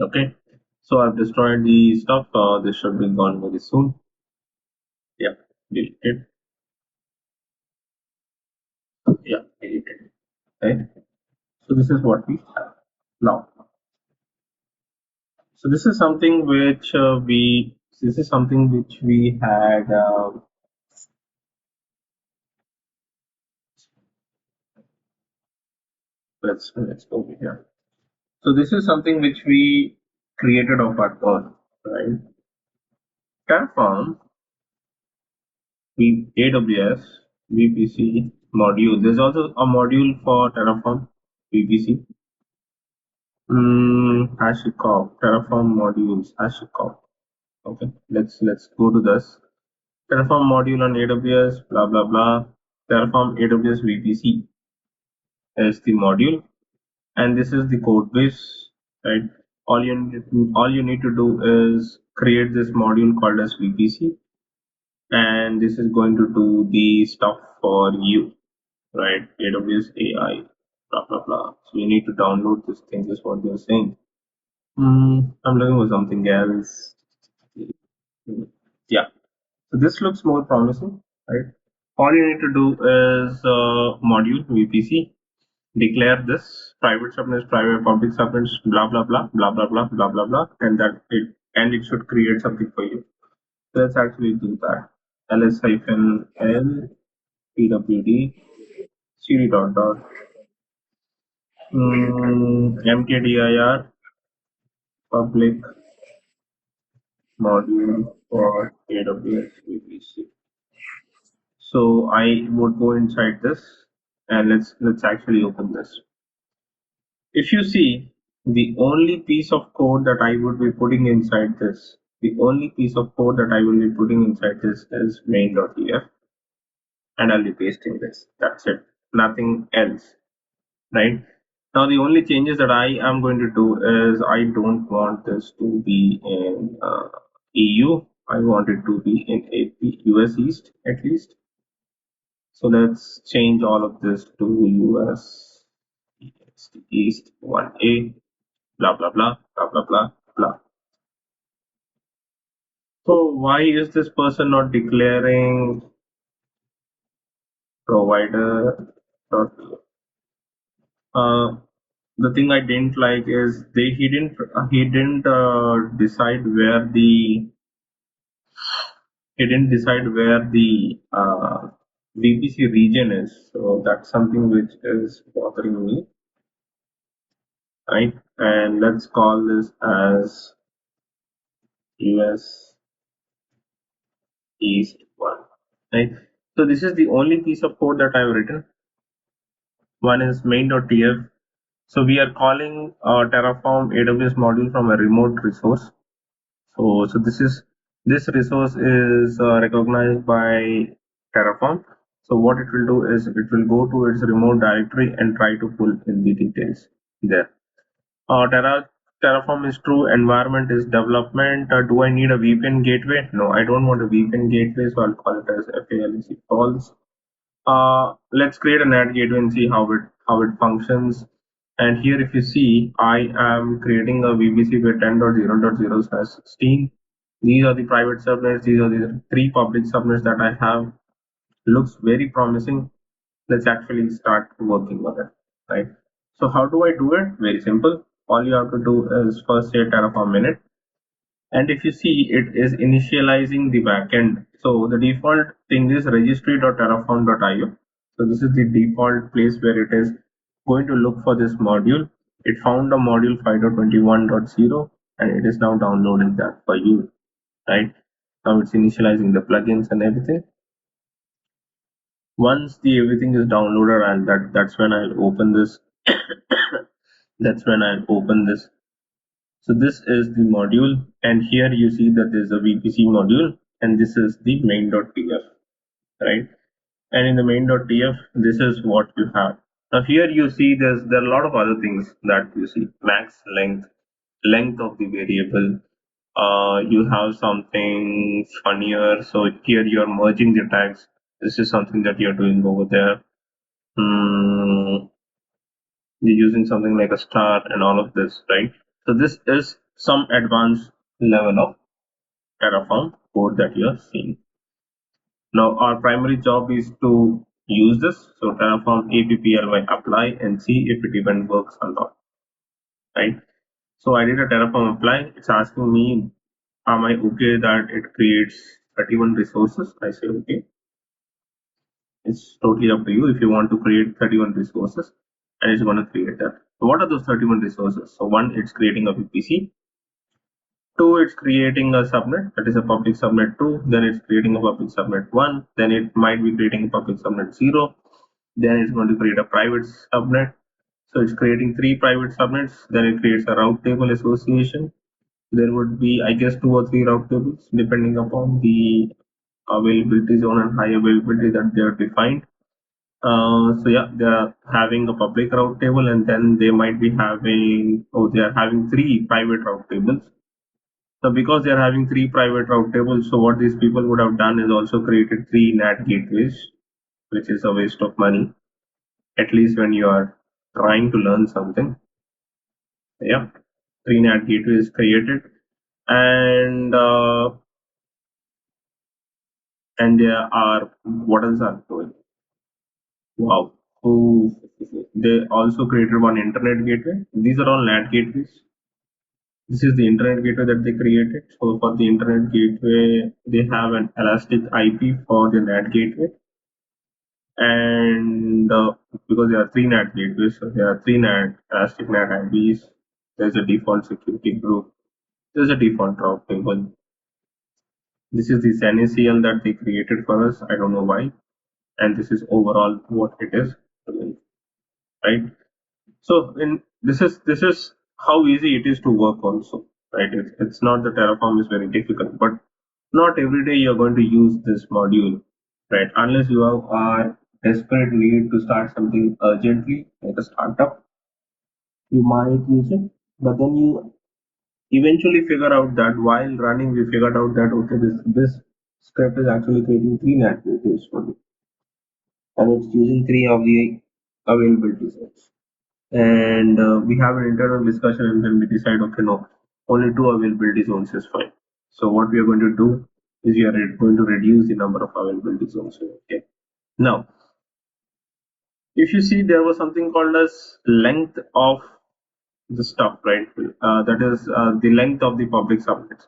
Okay, so I've destroyed the stuff. This should be gone very soon. Yeah, deleted. Yeah, deleted. Right. So this is what we have now. So this is something which we had. Let's go over here. So this is something which we created of our own, right? Terraform, AWS, VPC module. There's also a module for Terraform, VPC. HashiCorp, Terraform modules, HashiCorp. Okay, let's go to this. Terraform module on AWS, blah blah blah. Terraform AWS VPC is the module, and this is the code base, right? All you need to do is create this module called as VPC, and this is going to do the stuff for you, right? AWS AI, blah blah blah. So you need to download this thing. Is what they're saying. I'm looking for something else. Yeah. So this looks more promising, right? All you need to do is module VPC, declare this private subnets, private public subnets, blah blah blah, blah blah blah, blah blah blah, and it should create something for you. So let's actually do that. ls-l pwd cd dot dot mkdir public module for AWS VPC. So I would go inside this, and let's actually open this. If you see, the only piece of code that I would be putting inside this, the only piece of code that I will be putting inside this is main.ef, and I'll be pasting this. That's it. Nothing else, right? Now the only changes that I am going to do is I don't want this to be in EU. I want it to be in AP, US East at least. So let's change all of this to US East 1A, blah blah blah, blah blah blah blah. So why is this person not declaring provider? Uh, the thing I didn't like is he didn't decide where the VPC region is. So that's something which is bothering me, right? And let's call this as US East 1, right? So this is the only piece of code that I've written. One is main.tf. So we are calling Terraform AWS module from a remote resource. So this resource is recognized by Terraform. So what it will do is it will go to its remote directory and try to pull in the details there. Terraform is true. Environment is development. Do I need a VPN gateway? No, I don't want a VPN gateway, so I'll call it as FALC calls. Let's create an ad gateway and see how it functions. And here, if you see, I am creating a VPC with 10.0.0/16. These are the private subnets. These are the three public subnets that I have. Looks very promising. Let's actually start working on it, right? So how do I do it? Very simple. All you have to do is first say Terraform init, and if you see, it is initializing the backend. So the default thing is registry.terraform.io. So this is the default place where it is going to look for this module. It found a module 5.21.0 and it is now downloading that for you, right? Now it's initializing the plugins and everything. Once the everything is downloaded, and that's when I'll open this. That's when I'll open this. So this is the module, and here you see that there's a VPC module, and this is the main.tf, right? And in the main.tf, this is what you have. Now here you see there are a lot of other things that you see: max length of the variable. You have something funnier. So here you are merging the tags. This is something that you're doing over there. You're using something like a star and all of this, right? So this is some advanced level of Terraform code that you are seeing. Now our primary job is to use this. So Terraform apply apply and see if it even works or not, right? So I did a Terraform apply. It's asking me, am I okay that it creates 31 resources? I say okay. It's totally up to you if you want to create 31 resources, and it's going to create that. So what are those 31 resources? So one, it's creating a VPC. Two, it's creating a subnet, that is a public subnet 2. Then it's creating a public subnet 1. Then it might be creating a public subnet 0. Then it's going to create a private subnet. So it's creating 3 private subnets. Then it creates a route table association. There would be, I guess, 2 or 3 route tables depending upon the availability zone and high availability that they are defined. So yeah, they are having a public route table, and then they might be having, they are having 3 private route tables. So because they are having 3 private route tables, so what these people would have done is also created 3 NAT gateways, which is a waste of money, at least when you are trying to learn something. Yeah, 3 NAT gateways created, and there are, what else are doing? Wow. So they also created one internet gateway. These are all NAT gateways. This is the internet gateway that they created. So for the internet gateway, they have an elastic IP for the NAT gateway. And because there are 3 NAT gateways, so there are 3 NAT elastic NAT IPs. There's a default security group. There's a default route table. This is the NaCl that they created for us. I don't know why. And this is overall what it is, right? So in this is how easy it is to work also, right? It's not the Terraform is very difficult, but not every day you're going to use this module, right? Unless you are desperate need to start something urgently, like a startup, you might use it. But then you eventually figure out that while running, we figured out that okay, this script is actually creating 3 NAT gateways for me, and it's using 3 of the availability sets. And we have an internal discussion, and then we decide, okay, no, only 2 availability zones is fine. So what we are going to do is we are going to reduce the number of availability zones. Okay. Now, if you see, there was something called as length of the stuff, right? That is the length of the public subnets.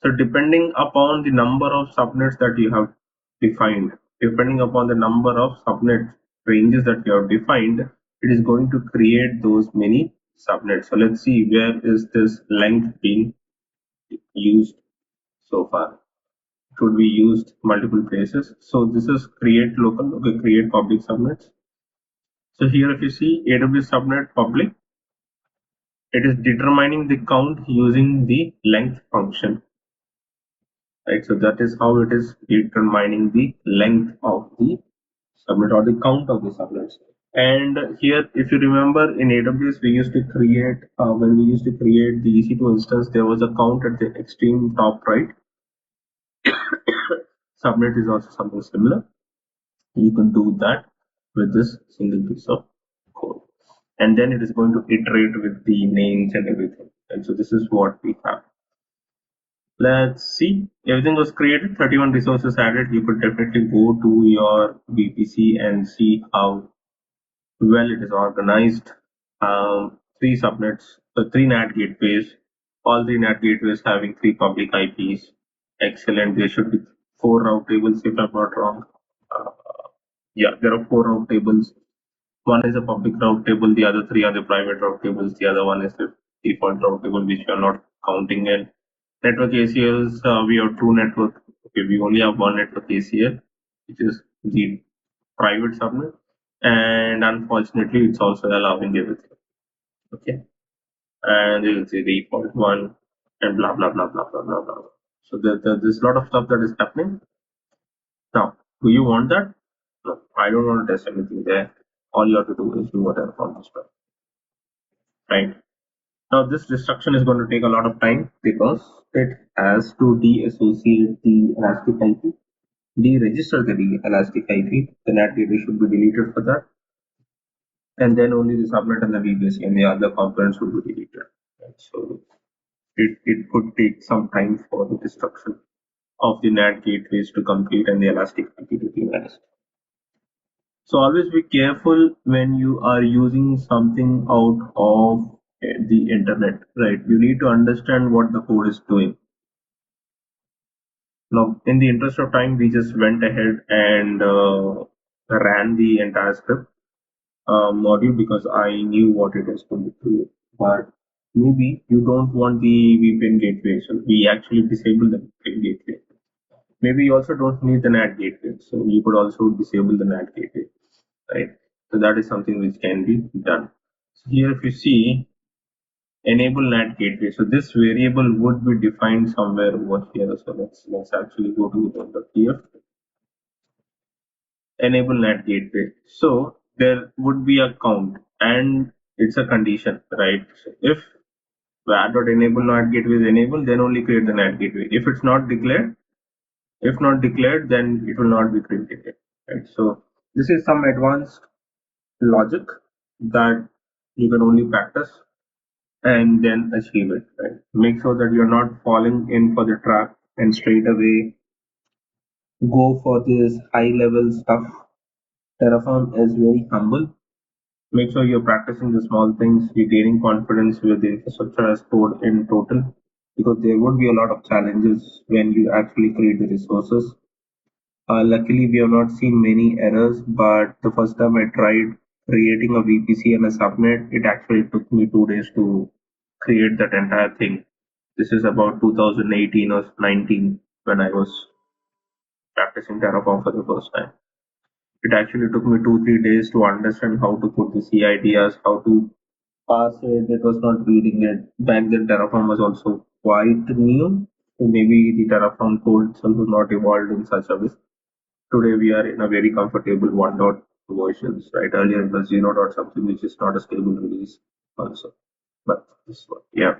So depending upon the number of subnets that you have defined, depending upon the number of subnet ranges that you have defined, it is going to create those many subnets. So let's see, where is this length being used so far? It would be used multiple places. So this is create local, okay, create public subnets. So here if you see AWS subnet public, it is determining the count using the length function, right? So that is how it is determining the length of the subnet or the count of the subnets. And here, if you remember, in AWS, we used to create, when we used to create the EC2 instance, there was a count at the extreme top right. Subnet is also something similar. You can do that with this single piece of code. And then it is going to iterate with the names and everything. And so this is what we have. Let's see. Everything was created, 31 resources added. You could definitely go to your VPC and see how well it is organized. 3 subnets, 3 NAT gateways, all 3 NAT gateways having 3 public IPs. Excellent. There should be 4 route tables if I'm not wrong. Uh, yeah, there are 4 route tables. One is a public route table, the other 3 are the private route tables, the other one is the default route table, which we are not counting in. Network ACLs, we have 2 network. Okay, we only have 1 network ACL, which is the private subnet, and unfortunately, it's also allowing everything. Okay, and this is the default one, and blah blah blah blah blah blah blah. So there's a lot of stuff that is happening. Now, do you want that? No, I don't want to test anything there. All you have to do is do whatever on this one, right? Now, this destruction is going to take a lot of time because it has to deassociate the elastic IP, deregister the elastic IP. The NAT gateway should be deleted for that, and then only the subnet and the VPC and the other components would be deleted. Right? So it could take some time for the destruction of the NAT gateways to complete and the elasticity to be managed. So always be careful when you are using something out of the internet, right? You need to understand what the code is doing. Now, in the interest of time, we just went ahead and ran the entire script module because I knew what it is going to do. But maybe you don't want the VPN gateway, so we actually disable the VPN gateway. Maybe you also don't need the NAT gateway, so you could also disable the NAT gateway, right? So that is something which can be done. So here, if you see enable NAT gateway, so this variable would be defined somewhere over here. So let's actually go to the TF enable NAT gateway. So there would be a count and it's a condition, right? So if var.enable NAT gateway is enabled, then only create the NAT gateway. If it's not declared, if not declared, then it will not be created. Right. So this is some advanced logic that you can only practice and then achieve it. Right. Make sure that you're not falling in for the trap and straight away go for this high level stuff. Terraform is very humble. Make sure you're practicing the small things, you're gaining confidence with the infrastructure as code in total, because there would be a lot of challenges when you actually create the resources. Luckily, we have not seen many errors, but the first time I tried creating a VPC and a subnet, it actually took me 2 days to create that entire thing. This is about 2018 or 19 when I was practicing Terraform for the first time. It actually took me 2 3 days to understand how to put the CIDs, how to parse it. It was not reading it. Back then, Terraform was also quite new. So maybe the Terraform code itself was not evolved in such a way. Today, we are in a very comfortable 1.0 versions, right? Earlier, it was 0. Something which is not a stable release also. But this one, yeah.